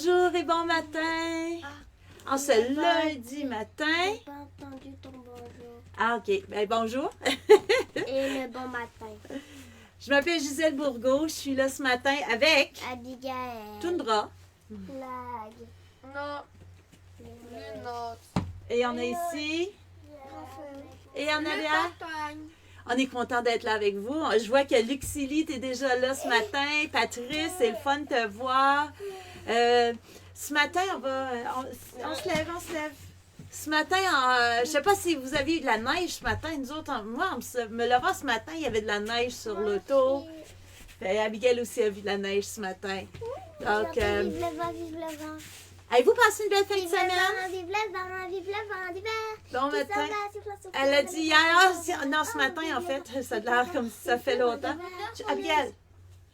Bonjour et bon matin. En ce lundi matin. J'ai pas entendu ton bonjour. Ah, OK. Ben, bonjour. Et le bon matin. Je m'appelle Gisèle Bourgault. Je suis là ce matin avec Abigail. Tundra. Flag. Non, lunettes. Et on a ici. Et en arrière. On est content d'être là avec vous. Je vois que Luxili, tu es déjà là ce matin. Patrice, c'est le fun de te voir. Ce matin, on se lève. Ce matin, je ne sais pas si vous avez eu de la neige ce matin. Nous autres, moi, me levant ce matin, il y avait de la neige sur l'auto. Abigail aussi a vu de la neige ce matin. Donc, Vive le vent, vive le vent. avez-vous passé une belle fin de Vive le semaine? vent, vive le vent, vive le vent d'hiver. Bon Qui matin. s'en va, souffle, souffle, Elle a souffle, dit souffle, hier, souffle, non, ce matin, en fait, ça a l'air comme si ça fait longtemps. Abigail,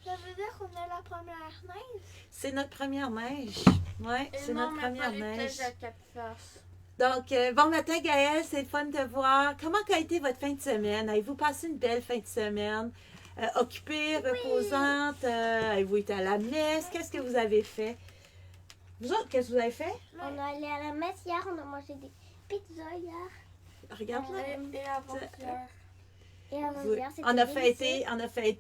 Ça veut dire qu'on a la première neige? c'est notre première neige. Oui, c'est non, notre mais première pas les neige. plages à Cap-Face. Donc, bon matin, Gaëlle, c'est le fun de te voir. Comment a été votre fin de semaine? Avez-vous passé une belle fin de semaine? Occupée, reposante? Avez-vous été à la messe? Qu'est-ce que vous avez fait? Vous autres, qu'est-ce que vous avez fait? On est allé à la messe hier, on a mangé des pizzas hier. Regarde là. Et avant-hier. Et avant Oui. hier, c'était On a délicieux. fêté On a Carl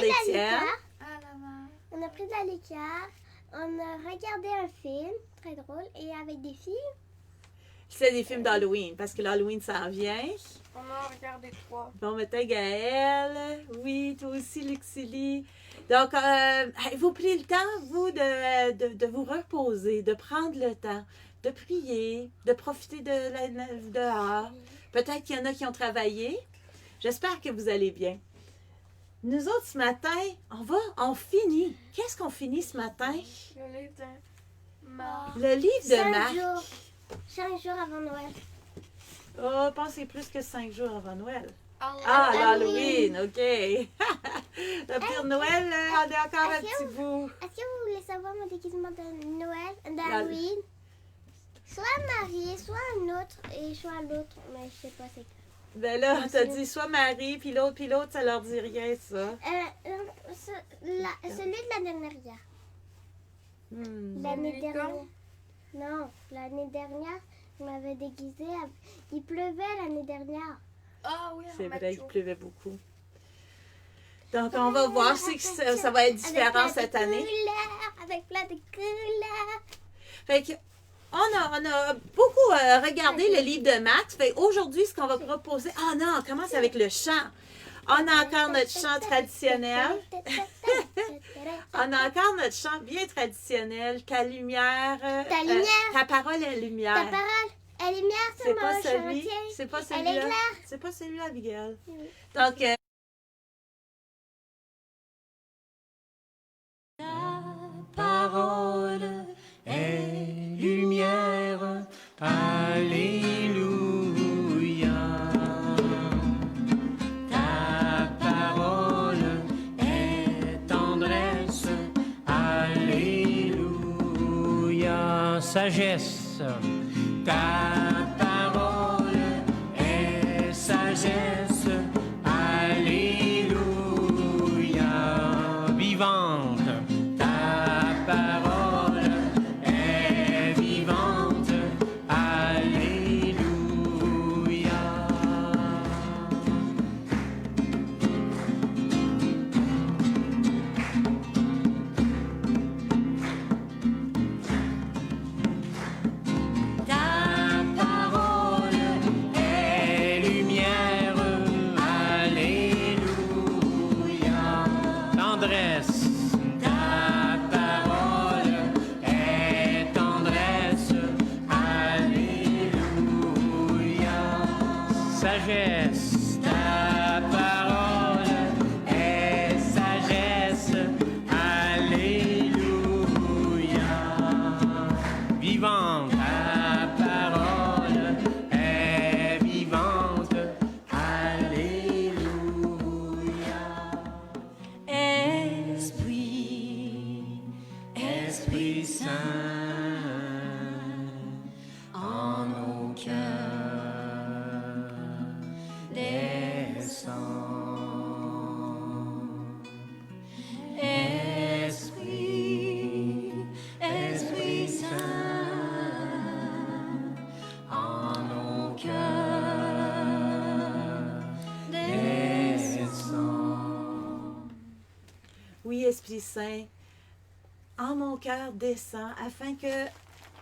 pris de la Etienne. liqueur. Ah la main. On a pris de la liqueur. On a regardé un film très drôle et avec des filles. C'est des films d'Halloween, parce que l'Halloween s'en vient. On a regardé 3. Bon matin, Gaëlle. Oui, toi aussi, Luxili. Donc, avez-vous pris le temps, vous, de vous reposer, de prendre le temps, de prier, de profiter de dehors? Peut-être qu'il y en a qui ont travaillé. J'espère que vous allez bien. Nous autres, ce matin, on finit. Qu'est-ce qu'on finit ce matin? Je l'ai dit. Marc. Le livre de 5 Marc. jours. 5 jours avant Noël. Oh, pensez plus que 5 jours avant Noël. Ah, Halloween. l'Halloween, OK. Le pire Noël, on est encore un est-ce petit bout. Est-ce que vous voulez savoir mon déguisement de Noël, d'Halloween? Soit Marie, soit un autre, et soit l'autre, mais je sais pas c'est quoi. Ben là, t'as dit soit Marie, puis l'autre, ça leur dit rien, ça. Celui de la dernière hier. L'année Celui dernière. Non, l'année dernière, je m'avais déguisée. Il pleuvait l'année dernière. Ah oui, C'est un vrai qu'il macho. pleuvait beaucoup. Donc, on va voir si ça va être différent cette année. Avec plein de couleurs. Fait que, on a beaucoup regardé le livre de Max. Fait aujourd'hui, ce qu'on va proposer... Ah non, on commence avec le chant. On a encore notre chant traditionnel. On a encore notre chant bien traditionnel. Ta lumière... Ta lumière. Ta parole est Ta lumière. parole, elle est lumière sur C'est mon pas celui. chantier. C'est pas Elle celui-là. éclaire. C'est pas celui-là, Abigail. Oui. Donc... Parole est lumière, alléluia. Ta parole est tendresse, alléluia. Sagesse, ta parole est sagesse, alléluia. Vivante. Ta parole est vivante, alléluia. Ta parole est lumière, alléluia. Tendresse. Ta parole est tendresse, alléluia. Sagesse, ta parole est sagesse, alléluia. Vivante, ta parole est vivante, alléluia. Esprit Saint, en nos cœurs, descend. Esprit Oui, Esprit Saint, en mon cœur descend afin que,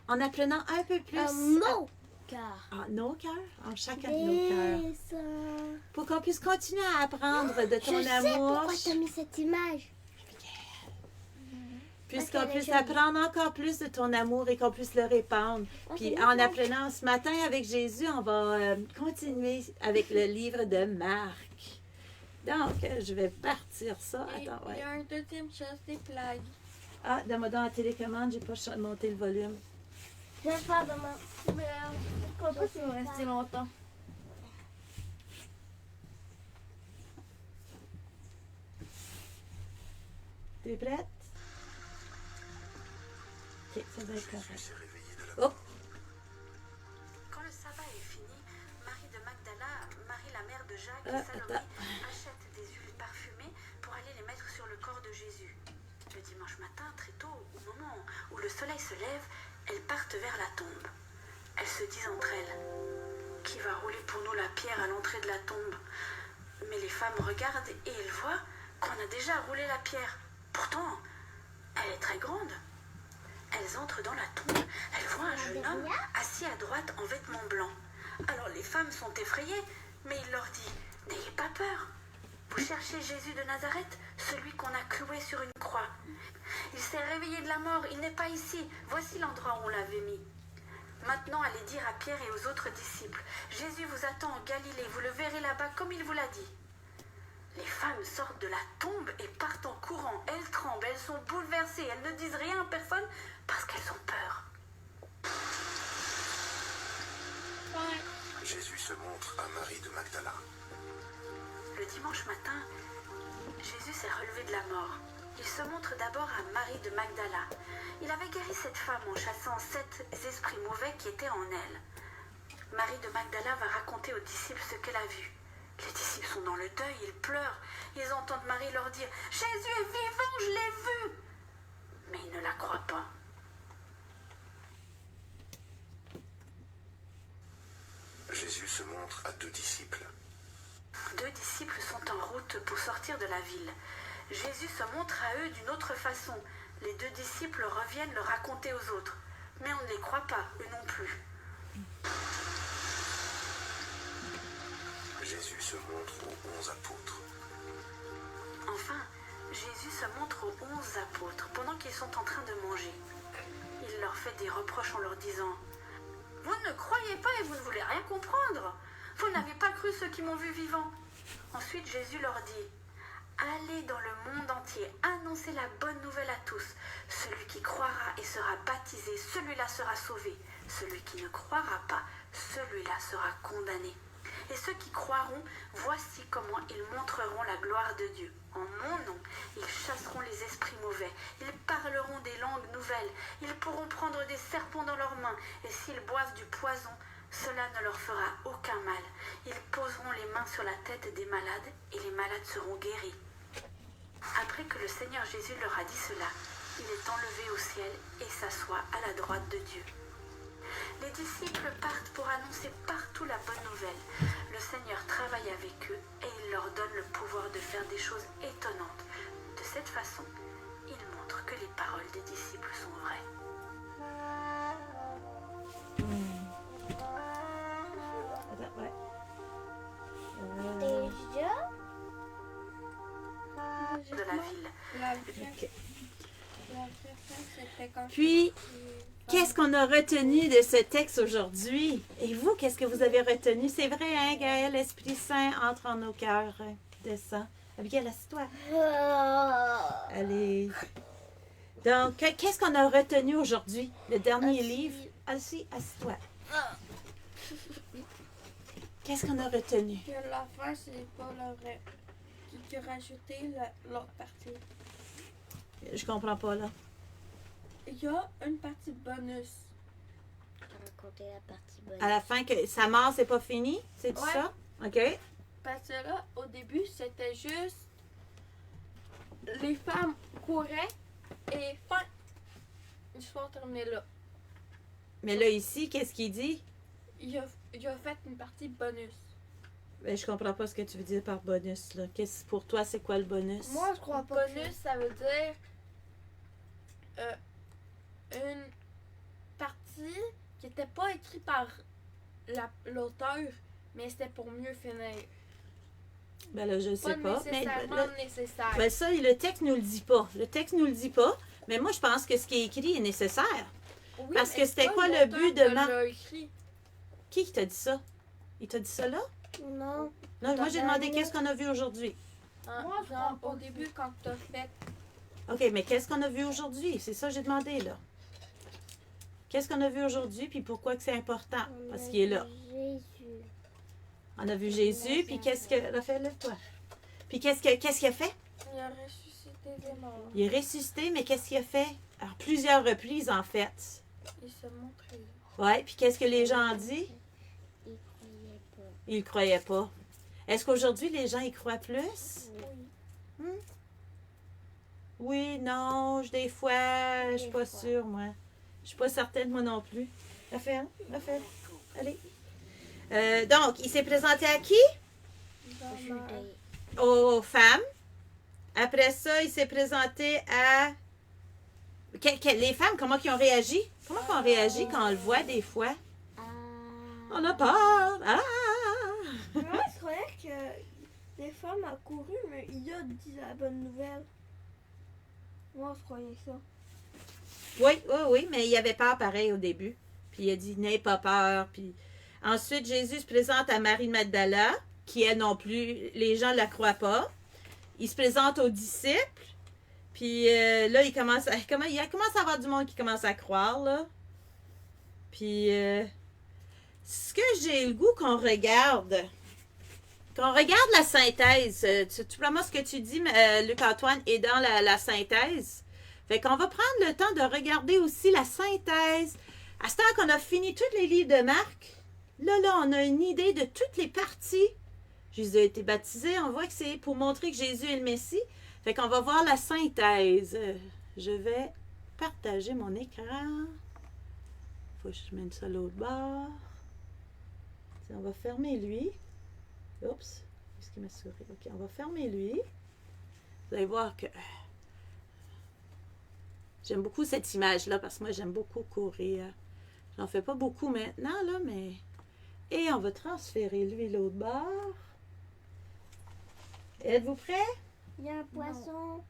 en apprenant un peu plus Mon cœur. en nos cœurs, en chacun de nos cœurs, Descends. pour qu'on puisse continuer à apprendre de Je ton sais amour, pourquoi tu as mis cette image. puisqu'on Parce qu'elle est puisse jolie. apprendre encore plus de ton amour et qu'on puisse le répandre. Puis c'est en bien. apprenant ce matin avec Jésus, on va continuer avec le livre de Marc. Donc, je vais partir ça. Et Attends, il y ouais. a un deuxième chose, des plagues. Ah, donne-moi dans la télécommande, j'ai pas monté le volume. Je vais le faire demain. Mais pourquoi pas si on restait longtemps? T'es prête? Ok, ça doit être correct. s'est réveillé de la Oh! Quand le sabbat est fini, Marie de Magdala, Marie la mère de Jacques Ah, et Salomé attends. achètent des huiles parfumées pour aller les mettre sur le corps de Jésus. Le dimanche matin, très tôt, au moment où le soleil se lève, elles partent vers la tombe. Elles se disent entre elles: qui va rouler pour nous la pierre à l'entrée de la tombe? Mais les femmes regardent et elles voient qu'on a déjà roulé la pierre. Pourtant, elle est très grande. Elles entrent dans la tombe, elles voient un jeune homme assis à droite en vêtements blancs. Alors les femmes sont effrayées, mais il leur dit: n'ayez pas peur. Vous cherchez Jésus de Nazareth, celui qu'on a cloué sur une croix. Il s'est réveillé de la mort, il n'est pas ici. Voici l'endroit où on l'avait mis. Maintenant, allez dire à Pierre et aux autres disciples: Jésus vous attend en Galilée, vous le verrez là-bas comme il vous l'a dit. Les femmes sortent de la tombe et partent en courant. Elles tremblent, elles sont bouleversées, elles ne disent rien à personne parce qu'elles ont peur. Jésus se montre à Marie de Magdala. Le dimanche matin, Jésus s'est relevé de la mort. Il se montre d'abord à Marie de Magdala. Il avait guéri cette femme en chassant 7 esprits mauvais qui étaient en elle. Marie de Magdala va raconter aux disciples ce qu'elle a vu. Les disciples sont dans le deuil, ils pleurent. Ils entendent Marie leur dire: Jésus est vivant, je l'ai vu. Mais ils ne la croient pas. Jésus se montre à 2 disciples. 2 disciples sont en route pour sortir de la ville. Jésus se montre à eux d'une autre façon. Les 2 disciples reviennent le raconter aux autres. Mais on ne les croit pas, eux non plus. Jésus se montre aux 11 apôtres. Enfin, Jésus se montre aux 11 apôtres pendant qu'ils sont en train de manger. Il leur fait des reproches en leur disant: vous ne croyez pas et vous ne voulez rien comprendre. Vous n'avez pas cru ceux qui m'ont vu vivant. Ensuite, Jésus leur dit: allez dans le monde entier, annoncez la bonne nouvelle à tous. Celui qui croira et sera baptisé, celui-là sera sauvé. Celui qui ne croira pas, celui-là sera condamné. Et ceux qui croiront, voici comment ils montreront la gloire de Dieu. En mon nom, ils chasseront les esprits mauvais. Ils parleront des langues nouvelles. Ils pourront prendre des serpents dans leurs mains. Et s'ils boivent du poison, cela ne leur fera aucun mal. Ils poseront les mains sur la tête des malades et les malades seront guéris. Après que le Seigneur Jésus leur a dit cela, il est enlevé au ciel et s'assoit à la droite de Dieu. Les disciples partent pour annoncer partout la bonne nouvelle. Le Seigneur travaille avec eux et il leur donne le pouvoir de faire des choses étonnantes. De cette façon, il montre que les paroles des disciples sont vraies. Attends, ouais. Déjà? De la ville. La vraie, Ok. la vraie fin, c'était quand Puis, qu'est-ce qu'on a retenu de ce texte aujourd'hui? Et vous, qu'est-ce que vous avez retenu? C'est vrai, hein, Gaël, l'Esprit Saint entre en nos cœurs, descend. Abigail, assieds-toi. Allez. Donc, qu'est-ce qu'on a retenu aujourd'hui? Le dernier livre? Assis-toi. Qu'est-ce qu'on a retenu? que la fin, c'est pas le vrai. Qui a rajouté l'autre partie. Je comprends pas, là. Il y a une partie bonus. Raconter la partie bonne. À la fin, que sa mort, c'est pas fini? C'est Ouais. ça? OK. Parce que là, au début, c'était juste les femmes couraient et fin. L'histoire terminée là. Mais là, ici, qu'est-ce qu'il dit? Il a fait une partie bonus. Ben, je comprends pas ce que tu veux dire par bonus, là. Pour toi, c'est quoi le bonus? Moi, je crois pas. Bonus, ça veut dire une partie qui n'était pas écrite par l'auteur, mais c'était pour mieux finir. Ben là, je sais pas. Mais Nécessairement nécessaire. ben ça, le texte nous le dit pas. Le texte nous le dit pas, mais moi, je pense que ce qui est écrit est nécessaire. Oui, parce mais que c'est c'était pas quoi le l'auteur but de qui Marc? l'a écrit. Qui t'a dit ça? Il t'a dit ça là? Non. Non, moi, j'ai demandé Daniel. qu'est-ce qu'on a vu aujourd'hui. Hein, Moi, je genre, crois au pas. début, quand tu as fait. OK, mais qu'est-ce qu'on a vu aujourd'hui? C'est ça que j'ai demandé, là. Qu'est-ce qu'on a vu aujourd'hui, puis pourquoi que c'est important? Parce qu'il est là. Jésus. On a vu Jésus, puis qu'est-ce que... Raphaël, lève-toi. Puis qu'est-ce qu'il a fait? Il a ressuscité des morts. Il est ressuscité, mais qu'est-ce qu'il a fait? Alors, plusieurs reprises, en fait. Il se montrait. Ouais, puis qu'est-ce que les gens ont dit? Il croyait pas. Ils ne croyaient pas. Est-ce qu'aujourd'hui, les gens y croient plus? Oui. Oui, non, des fois, je suis pas fois. sûre, moi. Je suis pas certaine, moi non plus. Raphaël, allez. Donc, il s'est présenté à qui? Aux femmes. Après ça, il s'est présenté à... Les femmes, comment ils ont réagi? Comment ils ont réagi quand on le voit des fois? On a peur! Ah! Moi, je croyais que les femmes ont couru, mais il a dit la bonne nouvelle. Moi, je croyais ça. Oui, mais il avait peur pareil au début. Puis il a dit, n'aie pas peur. Puis ensuite, Jésus se présente à Marie de Magdala, qui elle non plus, les gens ne la croient pas. Il se présente aux disciples. Puis là, il commence à avoir du monde qui commence à croire, là. Puis ce que j'ai le goût qu'on regarde la synthèse, tu vraiment ce que tu dis, Luc-Antoine, est dans la synthèse. Fait qu'on va prendre le temps de regarder aussi la synthèse. À ce temps qu'on a fini tous les livres de Marc, là, on a une idée de toutes les parties. Jésus a été baptisé, on voit que c'est pour montrer que Jésus est le Messie. Fait qu'on va voir la synthèse. Je vais partager mon écran. Faut que je mette ça à l'autre bord. On va fermer lui. Oups, qu'est-ce qui m'a souri? Ok, on va fermer lui. Vous allez voir que j'aime beaucoup cette image-là parce que moi, j'aime beaucoup courir. J'en fais pas beaucoup maintenant, là, mais... Et on va transférer lui l'autre bord. Êtes-vous prêts? Il y a un poisson.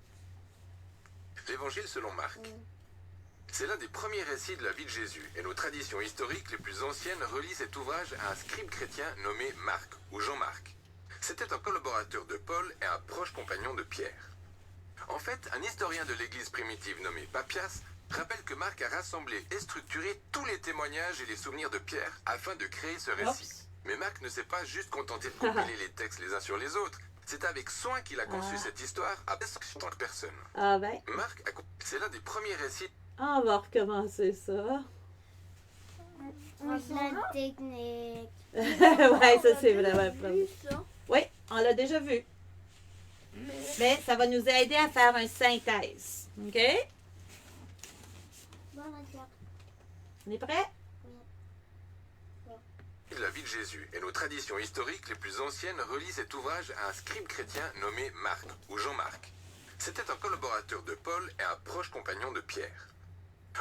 L'Évangile selon Marc. C'est l'un des premiers récits de la vie de Jésus, et nos traditions historiques les plus anciennes relient cet ouvrage à un scribe chrétien nommé Marc, ou Jean-Marc. C'était un collaborateur de Paul et un proche compagnon de Pierre. En fait, un historien de l'Église primitive nommé Papias rappelle que Marc a rassemblé et structuré tous les témoignages et les souvenirs de Pierre afin de créer ce récit. Oups. Mais Marc ne s'est pas juste contenté de compiler les textes les uns sur les autres, c'est avec soin qu'il a conçu cette histoire à tant que personne. Ah ben, C'est l'un des premiers récits. on va recommencer ça. La technique. Ouais, ça c'est vraiment pas. Vu ça. Oui, on l'a déjà vu. Mais ça va nous aider à faire une synthèse. OK? Bon, regarde. On est prêt? De la vie de Jésus et nos traditions historiques les plus anciennes relient cet ouvrage à un scribe chrétien nommé Marc, ou Jean-Marc. C'était un collaborateur de Paul et un proche compagnon de Pierre.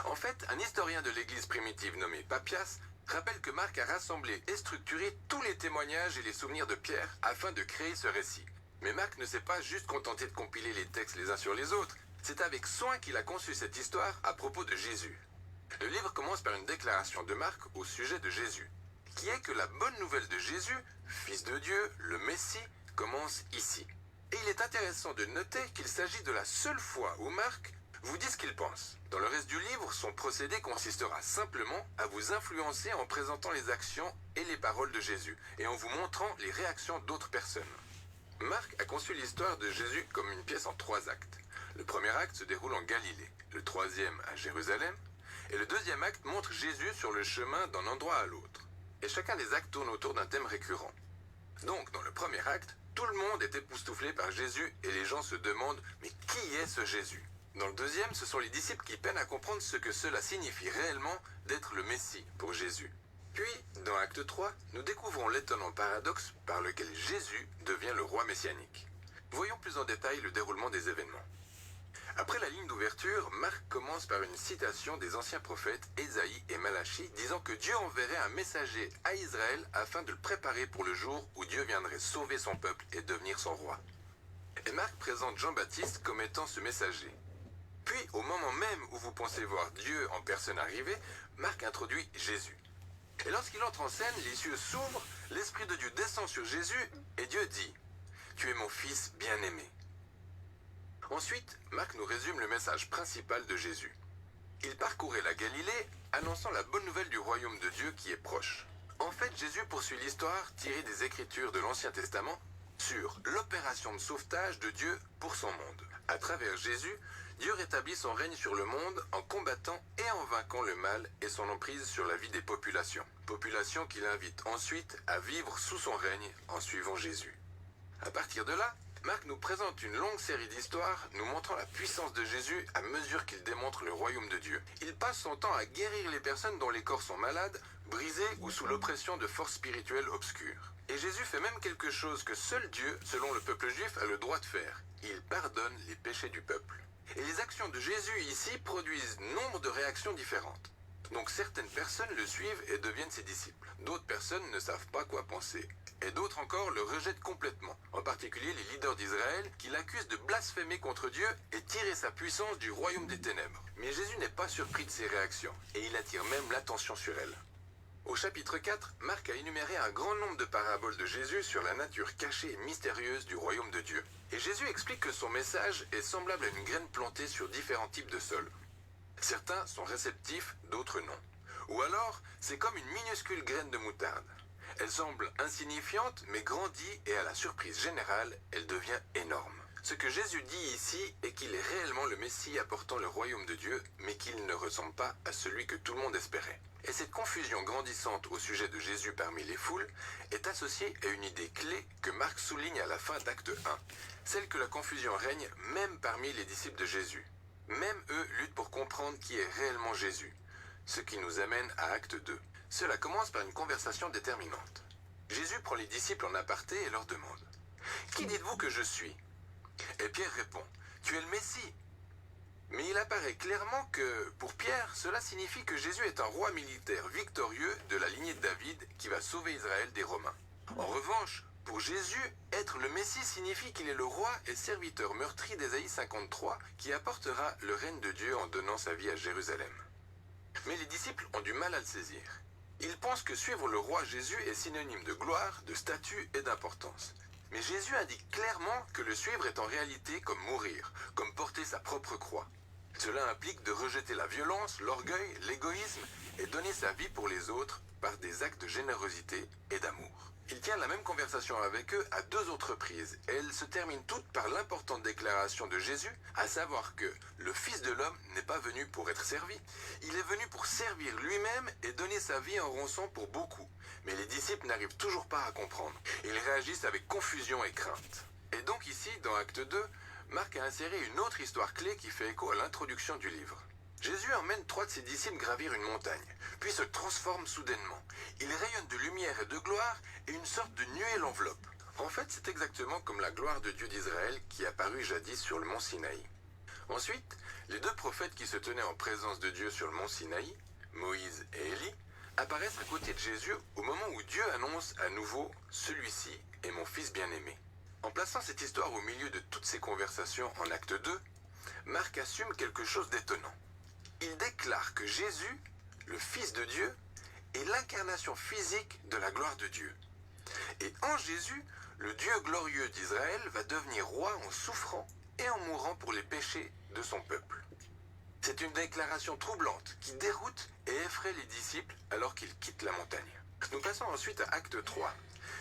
En fait, un historien de l'Église primitive nommé Papias rappelle que Marc a rassemblé et structuré tous les témoignages et les souvenirs de Pierre afin de créer ce récit. Mais Marc ne s'est pas juste contenté de compiler les textes les uns sur les autres, c'est avec soin qu'il a conçu cette histoire à propos de Jésus. Le livre commence par une déclaration de Marc au sujet de Jésus, qui est que la bonne nouvelle de Jésus, Fils de Dieu, le Messie, commence ici. Et il est intéressant de noter qu'il s'agit de la seule fois où Marc vous dit ce qu'il pense. Dans le reste du livre, son procédé consistera simplement à vous influencer en présentant les actions et les paroles de Jésus, et en vous montrant les réactions d'autres personnes. Marc a conçu l'histoire de Jésus comme une pièce en 3 actes. Le premier acte se déroule en Galilée, le troisième à Jérusalem, et le deuxième acte montre Jésus sur le chemin d'un endroit à l'autre. Et chacun des actes tourne autour d'un thème récurrent. Donc, dans le premier acte, tout le monde est époustouflé par Jésus et les gens se demandent « Mais qui est ce Jésus ?» Dans le deuxième, ce sont les disciples qui peinent à comprendre ce que cela signifie réellement d'être le Messie pour Jésus. Puis, dans Acte 3, nous découvrons l'étonnant paradoxe par lequel Jésus devient le roi messianique. Voyons plus en détail le déroulement des événements. Après la ligne d'ouverture, Marc commence par une citation des anciens prophètes Ésaïe et Malachie disant que Dieu enverrait un messager à Israël afin de le préparer pour le jour où Dieu viendrait sauver son peuple et devenir son roi. Et Marc présente Jean-Baptiste comme étant ce messager. Puis, au moment même où vous pensez voir Dieu en personne arriver, Marc introduit Jésus. Et lorsqu'il entre en scène, les cieux s'ouvrent, l'Esprit de Dieu descend sur Jésus et Dieu dit « Tu es mon Fils bien-aimé ». Ensuite, Marc nous résume le message principal de Jésus. Il parcourait la Galilée, annonçant la bonne nouvelle du royaume de Dieu qui est proche. En fait, Jésus poursuit l'histoire tirée des Écritures de l'Ancien Testament sur l'opération de sauvetage de Dieu pour son monde. À travers Jésus, Dieu rétablit son règne sur le monde en combattant et en vainquant le mal et son emprise sur la vie des populations. Populations qu'il invite ensuite à vivre sous son règne en suivant Jésus. À partir de là, Marc nous présente une longue série d'histoires nous montrant la puissance de Jésus à mesure qu'il démontre le royaume de Dieu. Il passe son temps à guérir les personnes dont les corps sont malades, brisés ou sous l'oppression de forces spirituelles obscures. Et Jésus fait même quelque chose que seul Dieu, selon le peuple juif, a le droit de faire. Il pardonne les péchés du peuple. Et les actions de Jésus ici produisent nombre de réactions différentes. Donc certaines personnes le suivent et deviennent ses disciples. D'autres personnes ne savent pas quoi penser. Et d'autres encore le rejettent complètement, en particulier les leaders d'Israël qui l'accusent de blasphémer contre Dieu et tirer sa puissance du royaume des ténèbres. Mais Jésus n'est pas surpris de ces réactions, et il attire même l'attention sur elles. Au chapitre 4, Marc a énuméré un grand nombre de paraboles de Jésus sur la nature cachée et mystérieuse du royaume de Dieu. Et Jésus explique que son message est semblable à une graine plantée sur différents types de sols. Certains sont réceptifs, d'autres non. Ou alors, c'est comme une minuscule graine de moutarde. Elle semble insignifiante, mais grandit et à la surprise générale, elle devient énorme. Ce que Jésus dit ici est qu'il est réellement le Messie apportant le royaume de Dieu, mais qu'il ne ressemble pas à celui que tout le monde espérait. Et cette confusion grandissante au sujet de Jésus parmi les foules est associée à une idée clé que Marc souligne à la fin d'Acte 1, celle que la confusion règne même parmi les disciples de Jésus. Même eux luttent pour comprendre qui est réellement Jésus, ce qui nous amène à Acte 2. Cela commence par une conversation déterminante. Jésus prend les disciples en aparté et leur demande « Qui dites-vous que je suis ?» Et Pierre répond « Tu es le Messie ». Mais il apparaît clairement que, pour Pierre, cela signifie que Jésus est un roi militaire victorieux de la lignée de David qui va sauver Israël des Romains. En revanche, pour Jésus, être le Messie signifie qu'il est le roi et serviteur meurtri d'Ésaïe 53 qui apportera le règne de Dieu en donnant sa vie à Jérusalem. Mais les disciples ont du mal à le saisir. Ils pensent que suivre le roi Jésus est synonyme de gloire, de statut et d'importance. Mais Jésus indique clairement que le suivre est en réalité comme mourir, comme porter sa propre croix. Cela implique de rejeter la violence, l'orgueil, l'égoïsme et donner sa vie pour les autres par des actes de générosité et d'amour. Il tient la même conversation avec eux à 2 autres reprises et elles se terminent toutes par l'importante déclaration de Jésus, à savoir que le Fils de l'homme n'est pas venu pour être servi. Il est venu pour servir lui-même et donner sa vie en rançon pour beaucoup. Mais les disciples n'arrivent toujours pas à comprendre. Ils réagissent avec confusion et crainte. Et donc ici, dans Acte 2, Marc a inséré une autre histoire clé qui fait écho à l'introduction du livre. Jésus emmène 3 de ses disciples gravir une montagne, puis se transforme soudainement. Il rayonne de lumière et de gloire et une sorte de nuée l'enveloppe. En fait, c'est exactement comme la gloire de Dieu d'Israël qui apparut jadis sur le mont Sinaï. Ensuite, les 2 prophètes qui se tenaient en présence de Dieu sur le mont Sinaï, Moïse et Élie, apparaissent à côté de Jésus au moment où Dieu annonce à nouveau « Celui-ci est mon Fils bien-aimé ». En plaçant cette histoire au milieu de toutes ces conversations en Acte 2, Marc assume quelque chose d'étonnant. Il déclare que Jésus, le Fils de Dieu, est l'incarnation physique de la gloire de Dieu. Et en Jésus, le Dieu glorieux d'Israël va devenir roi en souffrant et en mourant pour les péchés de son peuple. C'est une déclaration troublante qui déroute et effraie les disciples alors qu'ils quittent la montagne. Nous passons ensuite à Acte 3.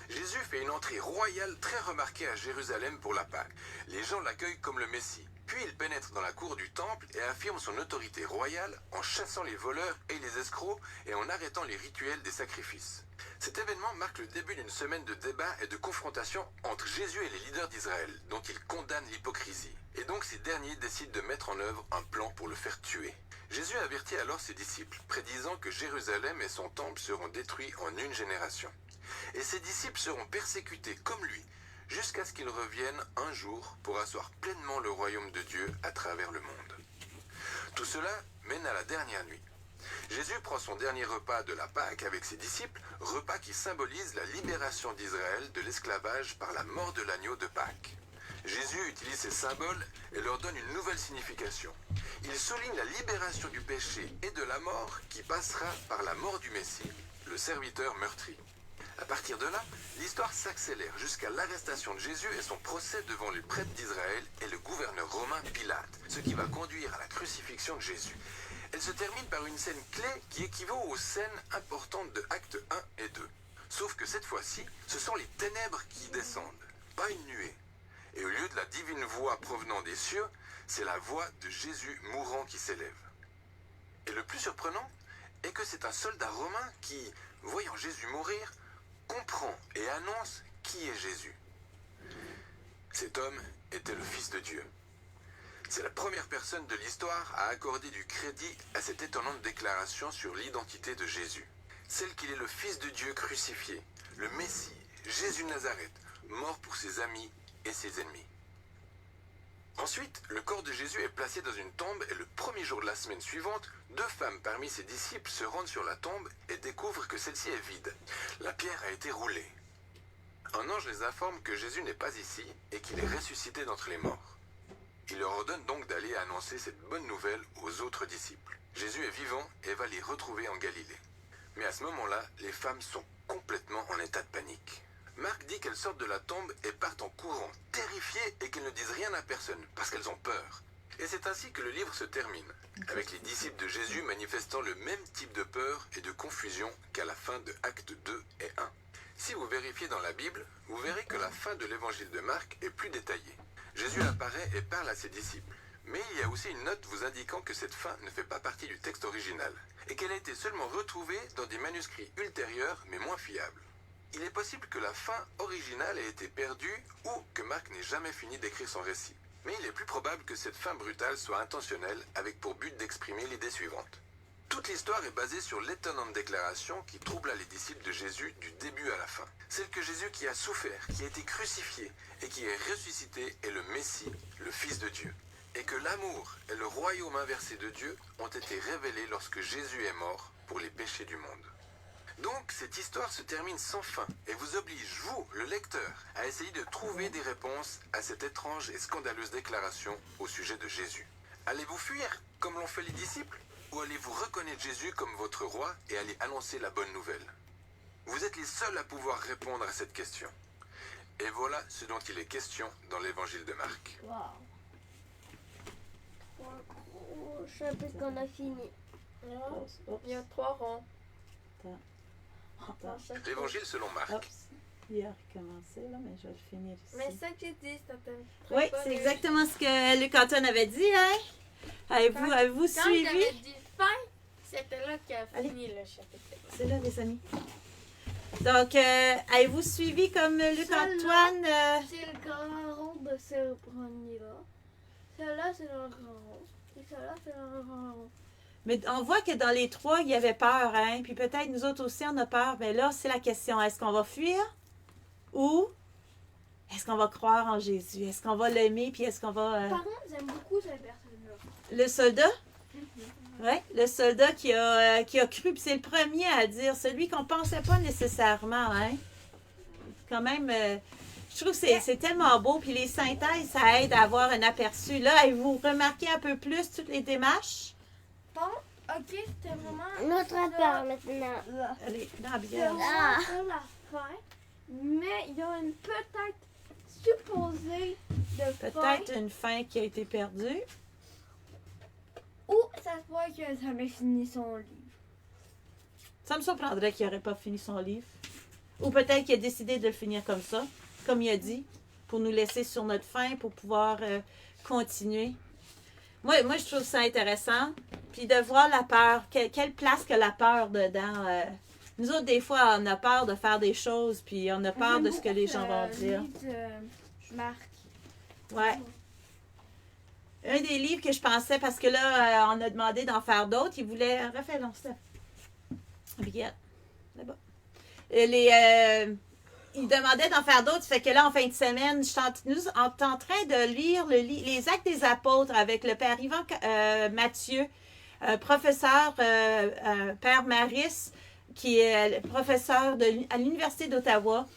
Jésus fait une entrée royale très remarquée à Jérusalem pour la Pâque. Les gens l'accueillent comme le Messie. Puis il pénètre dans la cour du temple et affirme son autorité royale en chassant les voleurs et les escrocs et en arrêtant les rituels des sacrifices. Cet événement marque le début d'une semaine de débats et de confrontations entre Jésus et les leaders d'Israël, dont il condamne l'hypocrisie. Et donc ces derniers décident de mettre en œuvre un plan pour le faire tuer. Jésus avertit alors ses disciples, prédisant que Jérusalem et son temple seront détruits en une génération. Et ses disciples seront persécutés comme lui, jusqu'à ce qu'il revienne un jour pour asseoir pleinement le royaume de Dieu à travers le monde. Tout cela mène à la dernière nuit. Jésus prend son dernier repas de la Pâque avec ses disciples, repas qui symbolise la libération d'Israël de l'esclavage par la mort de l'agneau de Pâques. Jésus utilise ces symboles et leur donne une nouvelle signification. Il souligne la libération du péché et de la mort qui passera par la mort du Messie, le serviteur meurtri. À partir de là, l'histoire s'accélère jusqu'à l'arrestation de Jésus et son procès devant les prêtres d'Israël et le gouverneur romain Pilate, ce qui va conduire à la crucifixion de Jésus. Elle se termine par une scène clé qui équivaut aux scènes importantes de Actes 1 et 2. Sauf que cette fois-ci, ce sont les ténèbres qui descendent, pas une nuée. Et au lieu de la divine voix provenant des cieux, c'est la voix de Jésus mourant qui s'élève. Et le plus surprenant est que c'est un soldat romain qui, voyant Jésus mourir, comprend et annonce qui est Jésus. Cet homme était le Fils de Dieu. C'est la première personne de l'histoire à accorder du crédit à cette étonnante déclaration sur l'identité de Jésus. Celle qu'il est le Fils de Dieu crucifié, le Messie, Jésus de Nazareth, mort pour ses amis et ses ennemis. Ensuite, le corps de Jésus est placé dans une tombe et le premier jour de la semaine suivante, 2 femmes parmi ses disciples se rendent sur la tombe et découvrent que celle-ci est vide. La pierre a été roulée. Un ange les informe que Jésus n'est pas ici et qu'il est ressuscité d'entre les morts. Il leur ordonne donc d'aller annoncer cette bonne nouvelle aux autres disciples. Jésus est vivant et va les retrouver en Galilée. Mais à ce moment-là, les femmes sont complètement en état de panique. Marc dit qu'elles sortent de la tombe et partent en courant, terrifiées et qu'elles ne disent rien à personne, parce qu'elles ont peur. Et c'est ainsi que le livre se termine, avec les disciples de Jésus manifestant le même type de peur et de confusion qu'à la fin de Actes 2 et 1. Si vous vérifiez dans la Bible, vous verrez que la fin de l'évangile de Marc est plus détaillée. Jésus apparaît et parle à ses disciples. Mais il y a aussi une note vous indiquant que cette fin ne fait pas partie du texte original, et qu'elle a été seulement retrouvée dans des manuscrits ultérieurs mais moins fiables. Il est possible que la fin originale ait été perdue ou que Marc n'ait jamais fini d'écrire son récit. Mais il est plus probable que cette fin brutale soit intentionnelle avec pour but d'exprimer l'idée suivante. Toute l'histoire est basée sur l'étonnante déclaration qui troubla les disciples de Jésus du début à la fin. Celle que Jésus qui a souffert, qui a été crucifié et qui est ressuscité est le Messie, le Fils de Dieu. Et que l'amour et le royaume inversé de Dieu ont été révélés lorsque Jésus est mort pour les péchés du monde. Donc, cette histoire se termine sans fin et vous oblige, vous, le lecteur, à essayer de trouver des réponses à cette étrange et scandaleuse déclaration au sujet de Jésus. Allez-vous fuir, comme l'ont fait les disciples, ou allez-vous reconnaître Jésus comme votre roi et aller annoncer la bonne nouvelle? Vous êtes les seuls à pouvoir répondre à cette question. Et voilà ce dont il est question dans l'évangile de Marc. Je sais plus qu'on a fini. Il y a 3 ronds. Attends. L'évangile selon Marc. Oups. Il a recommencé, là, mais je vais le finir ici. Mais ça que j'ai dit, c'était Oui, c'est exactement ce que Luc-Antoine avait dit, hein? Avez-vous Quand il suivi? avait dit fin, c'était là qu'il a fini le chapitre. C'est là, les amis. Donc, avez-vous suivi comme Luc-Antoine? C'est le grand rond de ce premier-là. Celui-là, c'est le grand rond. Et celui-là, c'est le grand rond. Mais on voit que dans les 3, il y avait peur, hein? Puis peut-être nous autres aussi, on a peur. Mais là, c'est la question. Est-ce qu'on va fuir? Ou est-ce qu'on va croire en Jésus? Est-ce qu'on va l'aimer? Puis est-ce qu'on va... Par contre, j'aime beaucoup cette personne-là. Le soldat? Oui, le soldat qui a cru. Puis c'est le premier à dire. Celui qu'on ne pensait pas nécessairement, hein? Quand même... je trouve que c'est tellement beau. Puis les synthèses, ça aide à avoir un aperçu. Là, avez-vous remarqué un peu plus toutes les démarches? Bon, ok, c'était vraiment... Notre part maintenant. Allez, dans la C'est bière. vraiment ça la fin. Mais il y a une peut-être supposée de fin. Peut-être une fin qui a été perdue. Ou ça se voit qu'il n'a jamais fini son livre. Ça me surprendrait qu'il n'aurait pas fini son livre. Ou peut-être qu'il a décidé de le finir comme ça, comme il a dit, pour nous laisser sur notre fin, pour pouvoir continuer. Moi, je trouve ça intéressant. Puis de voir la peur, quelle place que la peur dedans. Nous autres, des fois, on a peur de faire des choses, puis on a peur de ce que les gens vont dire. Marc. Ouais. un des livres que je pensais, parce que là, on a demandé d'en faire d'autres. Il voulait... Refais-le, Steph. Abigail, là-bas. Il demandait d'en faire d'autres. Fait que là, en fin de semaine, nous sommes en train de lire les Actes des Apôtres avec le Père Yvan Mathieu, professeur, Père Maris, qui est professeur à l'Université d'Ottawa.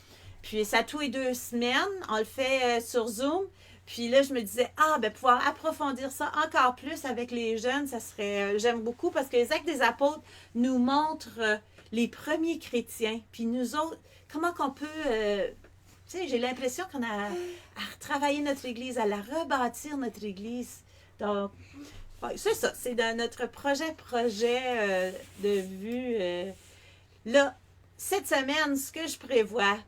Puis, ça tous les 2 semaines. On le fait sur Zoom. Puis là, je me disais, pouvoir approfondir ça encore plus avec les jeunes, ça serait... j'aime beaucoup parce que les Actes des Apôtres nous montrent les premiers chrétiens. Puis nous autres, comment qu'on peut... tu sais, j'ai l'impression qu'on a à retravailler notre Église, à la rebâtir, notre Église. Donc, ouais, c'est ça. C'est dans notre projet de vue. Là, cette semaine, ce que je prévois,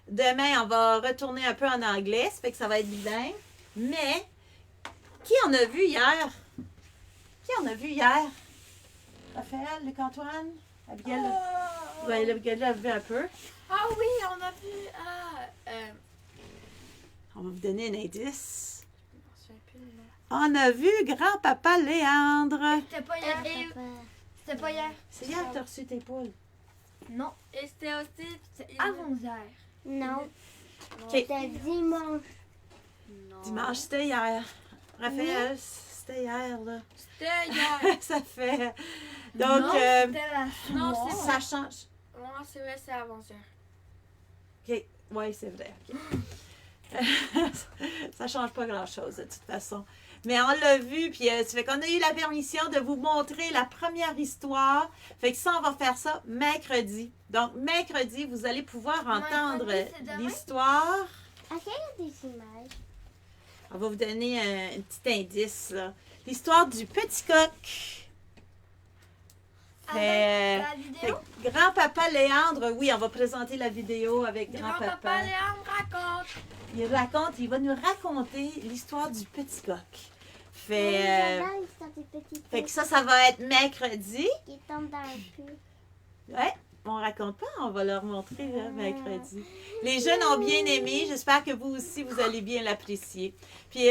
demain, on va retourner un peu en anglais, ça fait que ça va être bilingue. Mais, qui en a vu hier? Qui en a vu hier? Raphaël, Luc-Antoine? Abigail? Ouais, Abigail l'a vu un peu. Ah oui, on a vu... On va vous donner un indice. Je m'en souviens plus le nom. On a vu grand-papa Léandre. C'était pas hier. C'était pas hier. C'est hier que tu as reçu tes poules. Non. Et c'était aussi... Avant-hier. Non, OK. c'était dimanche. Non. Dimanche, c'était hier. Raphaël, c'était hier, là. C'était hier. Ça fait... Donc, Non, c'était la Non, soirée. c'est ça change. Moi, c'est vrai, c'est avant-hier. OK. Oui, c'est vrai. OK. Ça change pas grand-chose, de toute façon. Mais on l'a vu, puis ça fait qu'on a eu la permission de vous montrer la première histoire. Fait que ça, on va faire ça mercredi. Donc, mercredi, vous allez pouvoir entendre Mercredi, c'est demain? l'histoire. Ok, il y a des images. On va vous donner un petit indice, là. L'histoire du petit coq. Avec la vidéo. Grand-papa Léandre, oui, on va présenter la vidéo avec Grand-papa grand-papa. Léandre raconte. Il va nous raconter l'histoire du petit coq. Fait, J'adore l'histoire du petit fait coq que ça va être mercredi. qui tombe dans le puits. Ouais, on raconte pas, on va leur montrer là, mercredi. Les jeunes ont bien aimé, j'espère que vous aussi, vous allez bien l'apprécier. Puis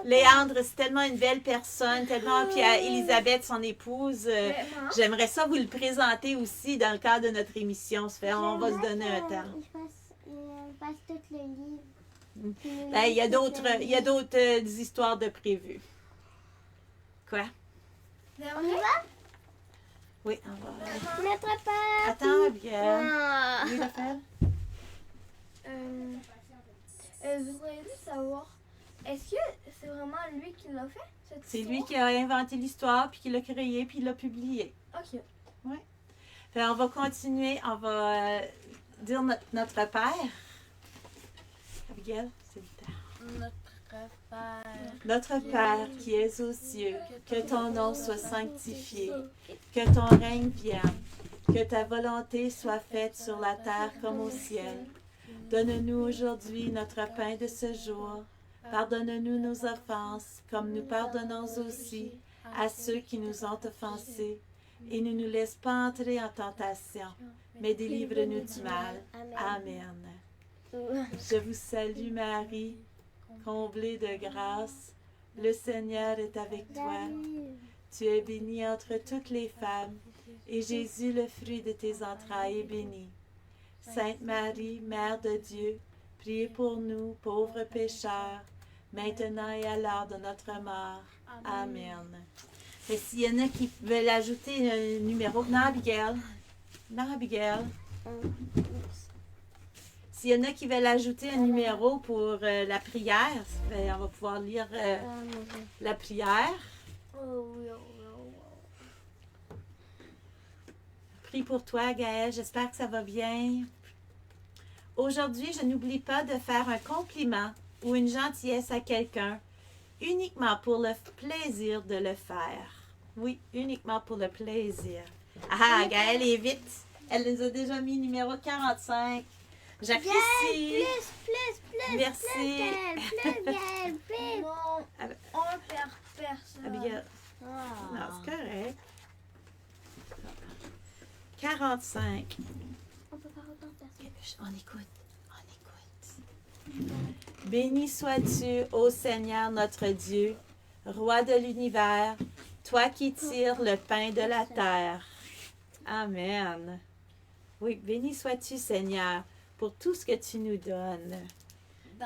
Léandre, c'est tellement une belle personne, tellement, puis Elisabeth, son épouse, Vraiment. j'aimerais ça vous le présenter aussi dans le cadre de notre émission. Ça fait, on va se donner un temps. Il passe tout le livre. Ben, il y a d'autres histoires de prévues. Quoi? On y va? Oui, on va. Notre père. Attends, bien. Ah. Oui, Raphaël? Je voudrais juste savoir, est-ce que c'est vraiment lui qui l'a fait, cette C'est histoire? lui qui a inventé l'histoire, puis qui l'a créée, puis il l'a publiée. Ok. Fait, on va continuer, on va dire notre Père. Abigail, c'est le temps. Notre Père. Notre Père qui es aux cieux, que ton nom soit sanctifié, que ton règne vienne, que ta volonté soit faite sur la terre comme au ciel. Donne-nous aujourd'hui notre pain de ce jour. Pardonne-nous nos offenses, comme nous pardonnons aussi à ceux qui nous ont offensés. Et ne nous laisse pas entrer en tentation, mais délivre-nous du mal. Amen. Je vous salue Marie, comblée de grâce. Le Seigneur est avec toi. Tu es bénie entre toutes les femmes, et Jésus, le fruit de tes entrailles, est béni. Sainte Marie, Mère de Dieu, priez pour nous, pauvres pécheurs, maintenant et à l'heure de notre mort. Amen. Et s'il y en a qui veulent ajouter un numéro, non, Abigail. Non, Abigail. S'il y en a qui veulent ajouter un numéro pour la prière, ben, on va pouvoir lire la prière. Oh oui, oh oui, oh oui. Prie pour toi, Gaëlle. J'espère que ça va bien. Aujourd'hui, je n'oublie pas de faire un compliment ou une gentillesse à quelqu'un uniquement pour le plaisir de le faire. Oui, uniquement pour le plaisir. Ah, Gaëlle est vite. Elle nous a déjà mis numéro 45. J'apprécie. Plus, Merci. Gaëlle, plus. Non, Ah ben- on perd personne. Abigail. Non, c'est correct. 45. On peut pas autant faire ça. On écoute. On écoute. Béni sois-tu, ô Seigneur notre Dieu, Roi de l'univers, toi qui tires le pain de la terre. Amen. Oui, béni sois-tu, Seigneur, pour tout ce que tu nous donnes.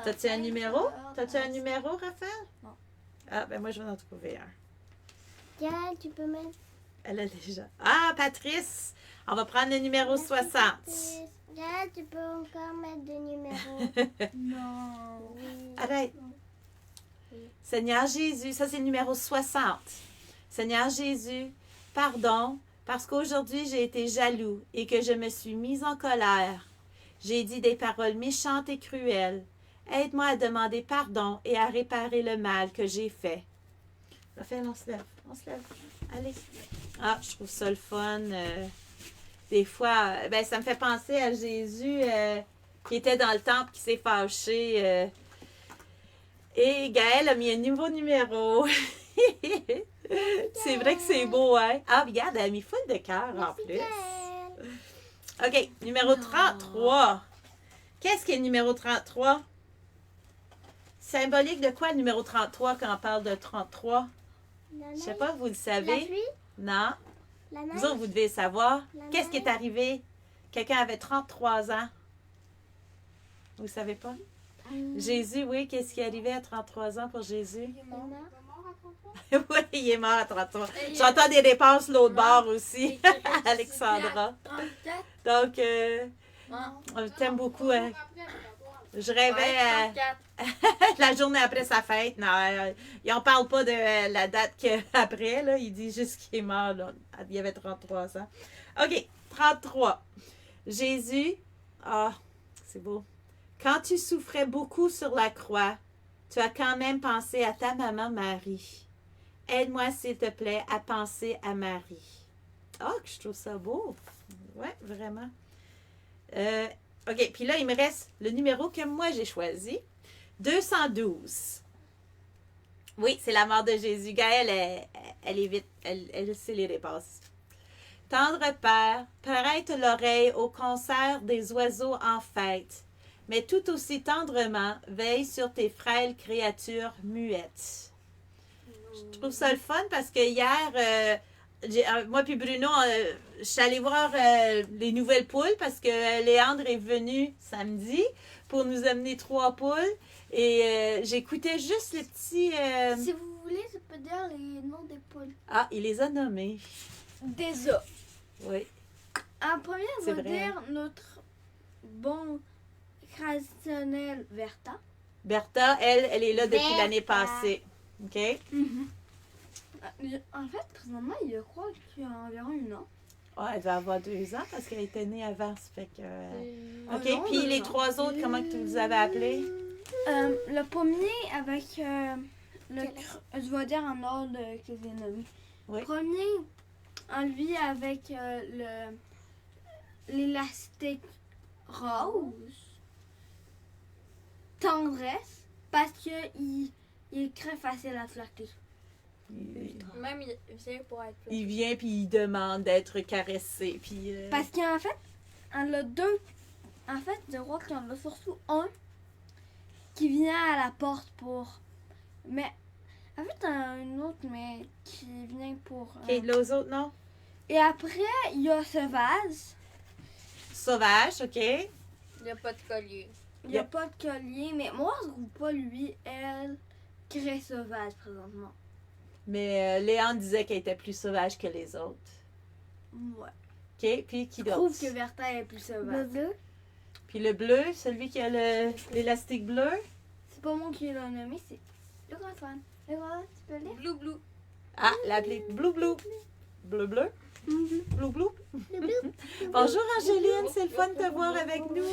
T'as-tu un numéro? T'as-tu un numéro, Raphaël? Non. Ah, ben moi, je vais en trouver un. Gaël, tu peux mettre. Elle a déjà. Ah, Patrice! On va prendre le numéro 60. Gaël, tu peux encore mettre des numéros. Non. Oui. Arrête. Seigneur Jésus, ça c'est le numéro 60. Seigneur Jésus, pardon, parce qu'aujourd'hui j'ai été jaloux et que je me suis mise en colère. J'ai dit des paroles méchantes et cruelles. Aide-moi à demander pardon et à réparer le mal que j'ai fait. Raphaël, on se lève. On se lève. Allez. Ah, je trouve ça le fun. Des fois, ben, ça me fait penser à Jésus qui était dans le temple, qui s'est fâché. Et Gaël a mis un nouveau numéro. C'est vrai que c'est beau, hein? Ah, regarde, elle a mis full de cœur en plus. Gaël. OK, numéro 33. Qu'est-ce qui est le numéro 33? Symbolique de quoi le numéro 33 quand on parle de 33? La Je sais neige. pas, vous le La savez? pluie. Non? La Vous neige. autres, vous devez savoir. La Qu'est-ce qui est neige. arrivé? Quelqu'un avait 33 ans. Vous savez pas? Jésus, oui, qu'est-ce qui est arrivé à 33 ans pour Jésus? Oui, il est mort à 33. J'entends des réponses l'autre bord aussi, Alexandra. 34. Donc, Ah. on t'aime beaucoup. Hein? Je rêvais 34. la journée après sa fête. Non, il n'en parle pas de la date après. Là. Il dit juste qu'il est mort. Là. Il avait 33 ans. OK, 33. Jésus, ah, c'est beau. Quand tu souffrais beaucoup sur la croix, tu as quand même pensé à ta maman Marie. Aide-moi, s'il te plaît, à penser à Marie. Ah, que je trouve ça beau. Ouais, vraiment. OK, puis là, il me reste le numéro que moi j'ai choisi. 212. Oui, c'est la mort de Jésus. Gaëlle, elle est vite. Elle sait les réponses. Tendre Père, prête l'oreille au concert des oiseaux en fête, mais tout aussi tendrement, veille sur tes frêles créatures muettes. Je trouve ça le fun parce que hier, moi puis Bruno, je suis allée voir les nouvelles poules parce que Léandre est venu samedi pour nous amener 3 poules et j'écoutais juste les petits... Si vous voulez, je peux dire les noms des poules. Ah, il les a nommés. Des œufs. Oui. En premier, on C'est va vrai. dire notre bon traditionnel Verta. Bertha, elle est là depuis Bertha. l'année passée. OK? En fait, présentement, je crois qu'il y a environ 1 an. Ah, elle va avoir 2 ans parce qu'elle était née avant. Ça fait que... OK, non, puis 2 les ans. 3 autres, comment que vous avez appelés? Le premier avec je vais dire en ordre que j'ai nommé. Oui. Premier, en lui avec l'élastique rose. Tendresse, parce que il est très facile à flatter. Même il vient pour être là. Il vient puis il demande d'être caressé. Puis, Parce qu'en fait, on a 2. En fait, je crois qu'il y en a surtout un qui vient à la porte pour. Mais. En fait, il y en a un autre, mais qui vient pour. OK, les autres, non? Et après, il y a Sauvage. Sauvage, OK. Il n'y a pas de collier. Il n'y a pas de collier, mais moi, je trouve pas lui, elle, très sauvage présentement. Mais Léon disait qu'elle était plus sauvage que les autres. Ouais. OK, puis qui Je d'autre? trouve que Verta est plus sauvage. Bleu. Puis le bleu, celui qui a l'élastique bleu. C'est pas moi qui l'ai nommé, c'est le grand fan. Le grand, tu peux le lire? Blou blou. Ah, l'appeler Blou Blou. Bleu Bleu. Blou Blou. Bonjour Angéline, c'est le fun de te voir avec nous.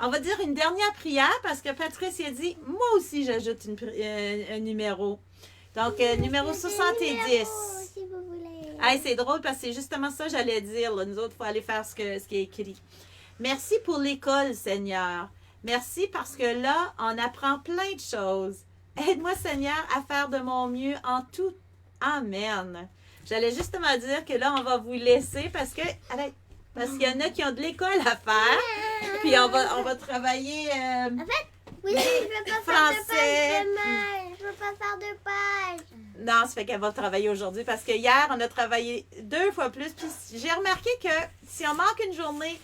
On va dire une dernière prière parce que Patrice a dit, moi aussi j'ajoute un numéro. Donc, numéro 70. Si vous voulez. Hey, c'est drôle parce que c'est justement ça que j'allais dire. Là. Nous autres, il faut aller faire ce qui est écrit. Merci pour l'école, Seigneur. Merci parce que là, on apprend plein de choses. Aide-moi, Seigneur, à faire de mon mieux en tout. Amen. J'allais justement dire que là, on va vous laisser parce que... Arrête. Parce qu'il y en a qui ont de l'école à faire. Puis on va travailler... Oui, je veux pas Français. faire de page demain. Je veux pas faire de page. Non, ça fait qu'elle va travailler aujourd'hui parce que hier, on a travaillé 2 fois plus. Puis j'ai remarqué que si on manque une journée,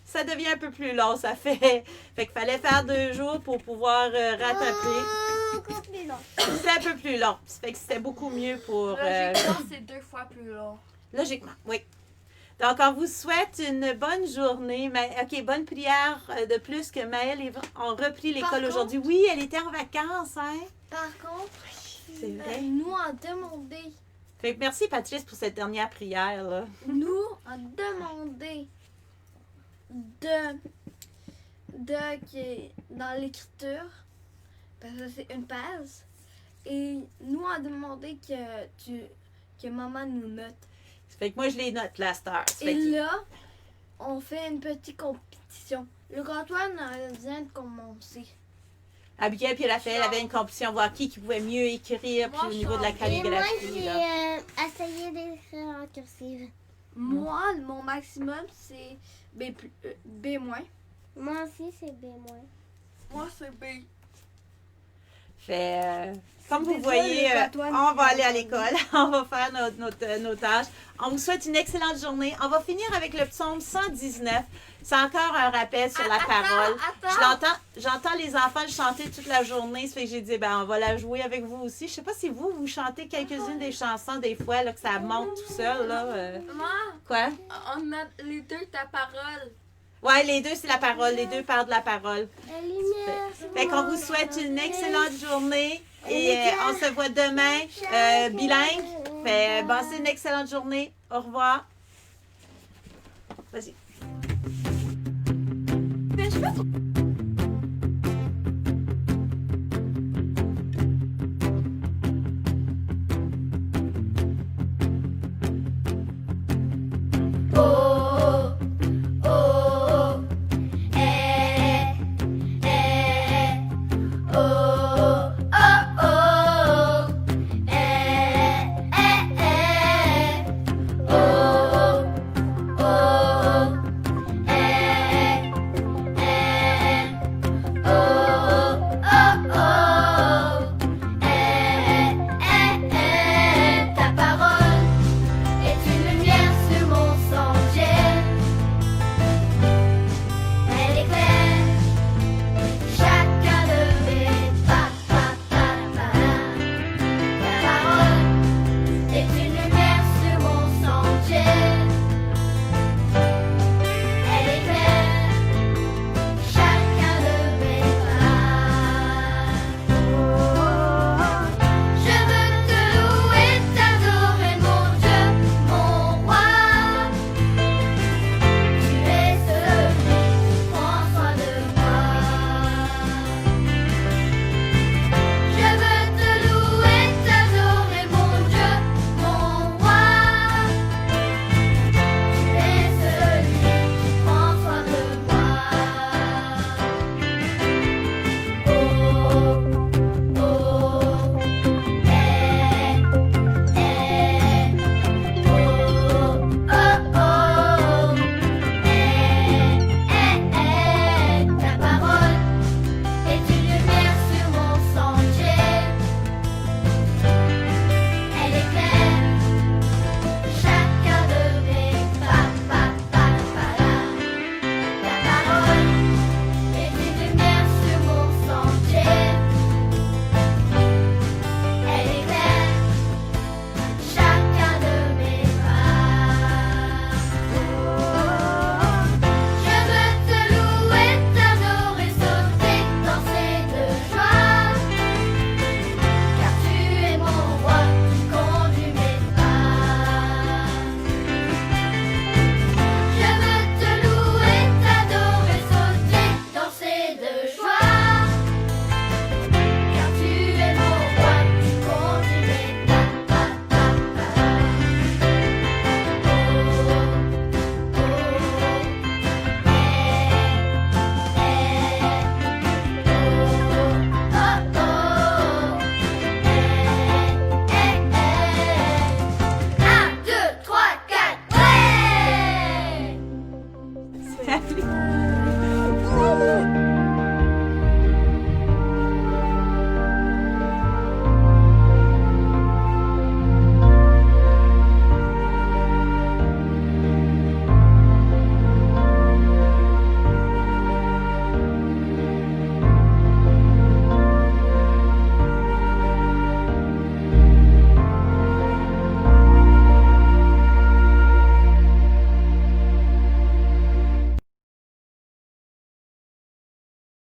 ça devient un peu plus long. Ça fait qu'il fallait faire 2 jours pour pouvoir rattraper. Encore plus long. C'était un peu plus long. Ça fait que c'était beaucoup mieux pour... Logiquement, c'est 2 fois plus long. Logiquement, oui. Donc, on vous souhaite une bonne journée. OK, bonne prière de plus que Maëlle ont repris l'école contre- aujourd'hui. Oui, elle était en vacances, hein? Par contre, C'est vrai. nous a demandé, Fait que merci, Patrice, pour cette dernière prière, là. nous a demandé de dans l'écriture, parce que c'est une page, et nous a demandé que maman nous note. Ça fait que moi, je les note, là, Star. Ça fait Et que- là, on fait une petite compétition. Le Antoine vient de commencer. Abigail puis Raphaël avaient une compétition, voir qui pouvait mieux écrire, puis Moi, au je niveau de la suis Et moi, calligraphie, j'ai là. essayé d'écrire en cursive. Moi, mon maximum, c'est B+, B-. Moi aussi, c'est B-. Moi, c'est B. Fait, comme vous Déjà, voyez, le Antoine on va qui aller à a l'école. On va faire nos tâches. On vous souhaite une excellente journée. On va finir avec le psaume 119. C'est encore un rappel sur la parole. J'entends les enfants le chanter toute la journée. Ça fait que j'ai dit, ben, on va la jouer avec vous aussi. Je sais pas si vous chantez quelques-unes des chansons des fois, là, que ça monte tout seul, là. Maman, Quoi? on a les 2 ta parole. Ouais, les 2, c'est la parole. Les 2 parlent de la parole. La lumière. Fait qu'on vous souhaite une excellente journée. Et on se voit demain, bilingue. Fait, passez une excellente journée. Au revoir. Vas-y. Mais je peux